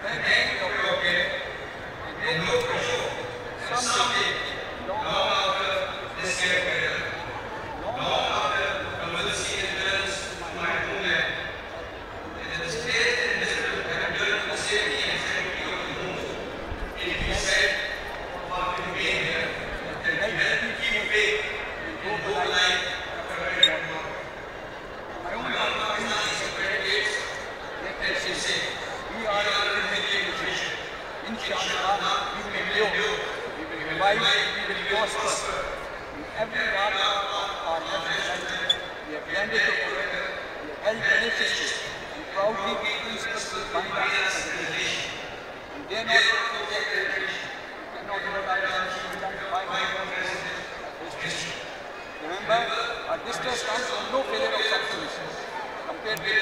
thank you for your care and hope for sure that someday, long after this year farewell, long after controversy returns to my homeland, and the state and district have returned to the safety and sanctity of the home, it will be said after being here that we help you keep faith and hope alive for a better tomorrow. My own Pakistan is a great case, let's say, we are a Indian nation. Inshallah, we will live, we will revive, we will prosper. In every part of our national life, we have blended together, we have held relationships, and proudly we bind us as a nation. And they are not forget their tradition. We cannot let ourselves by history. Remember, our distress comes from no failure of substance compared with